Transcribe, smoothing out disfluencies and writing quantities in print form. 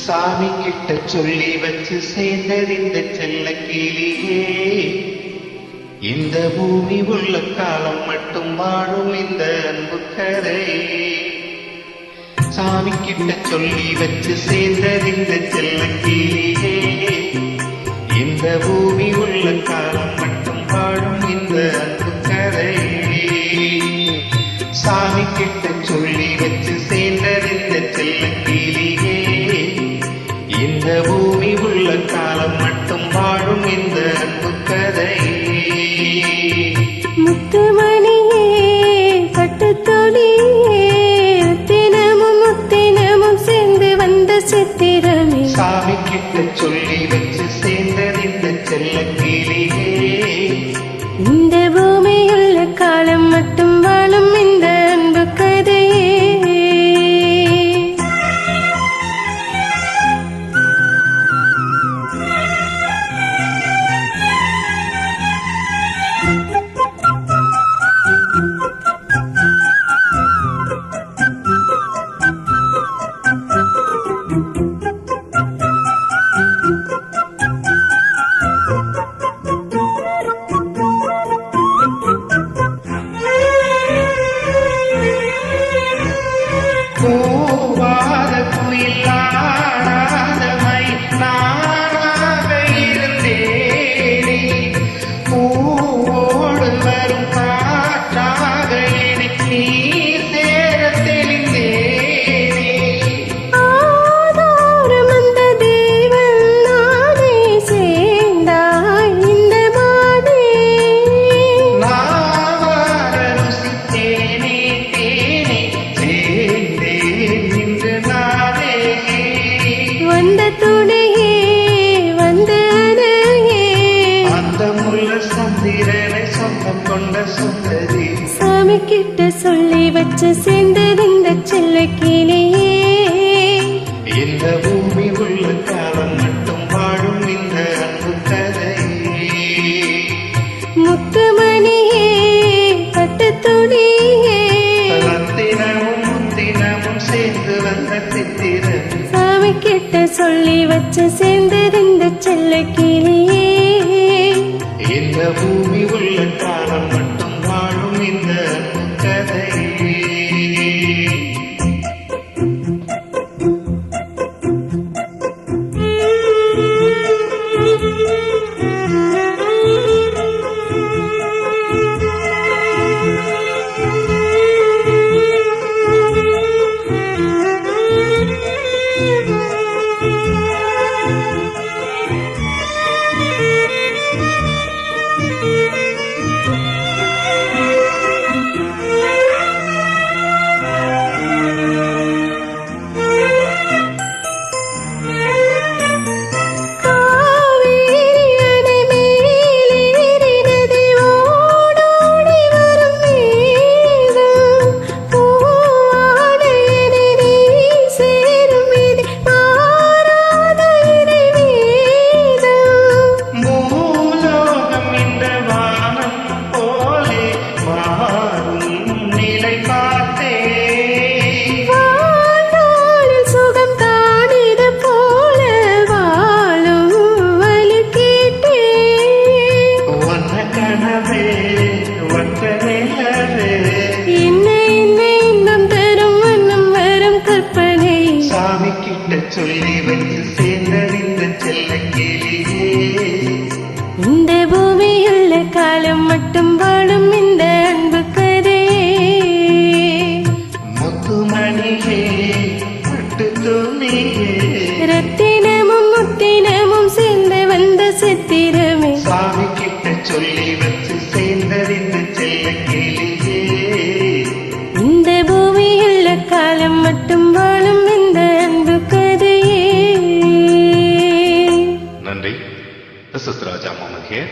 சாமி கிட்ட சொல்லி வச்சு சேர்ந்தது இந்த செல்ல கிளியே. இந்த பூமி உள்ள காலம் மட்டும் வாழும் இந்த அன்பு கதை. சாமி கிட்ட சொல்லி வச்சு சேர்ந்தது இந்த செல்ல கிளியே. இந்த பூமி உள்ள காலம் மட்டும் வாழும் இந்த அன்பு கதை. சாமி கிட்ட சொல்லி வச்சு சேர்ந்தது இந்த செல்ல கிளியே. இந்த பூமி உள்ள காலம் மட்டும் வாழும் இந்த அன்பு கதை. முத்துமணியே பட்டுத்தொழியே தினமும் முத்தினமும் சேர்ந்து வந்த சித்திரமே. சாமி கிட்ட சொல்லி வச்சு சேர்ந்தது இந்த செல்ல கிளியே. இந்த பூமியுள்ள காலம் மட்டும் வாழும் இந்த அன்பு கதையே. பூவாத குயிலாடாத மயிலாக இருந்தேனே. பூவோடு வரும் காற்றாக எனக்கு நீ சேர தெளிந்தேனே. ஆதாரம் அந்த தேவன் நானே சேர்ந்தாய் இந்த மாதே. நாவார ருசித்தேனே தேனே வந்த துணையே வந்தனையே. அந்த முள்ள சந்திரனை சொந்தம் கொண்ட சுந்தரி. சாமி கிட்ட சொல்லி வச்சு சேர்ந்தது இந்த செல்ல கிளியே. இந்த பூமி உள்ள காலம் மட்டும் வாழும் இந்த அன்பு கதை. முத்துமணியே பட்டுத்துணியே ரத்தினமும் முத்தினமும் சேர்ந்து வந்த சித்திரம். சாமி கிட்ட சொல்லி வச்சு சேர்ந்தது இந்த செல்ல கிளியே. இந்த பூமி உள்ள காலம் மட்டும் வாழும் இந்த அன்பு கதை. சொல்லி வச்சு சேர்ந்தது இந்த செல்ல கிளியே. இந்த பூமியுள்ள காலம் மட்டும் வாழும் இந்த அன்பு கதையே. முத்துமணியே பட்டு துணியே ரத்தினமும் முத்தினமும் சேர்ந்து வந்த சித்திரமே. சாமி கிட்ட சொல்லி வச்சு சேர்ந்தது இந்த செல்ல கிளியே. இந்த பூமியுள்ள காலம் மட்டும் வாழும் இந்த அன்பு கதையே. நன்றி. This is Raja Mohammed here.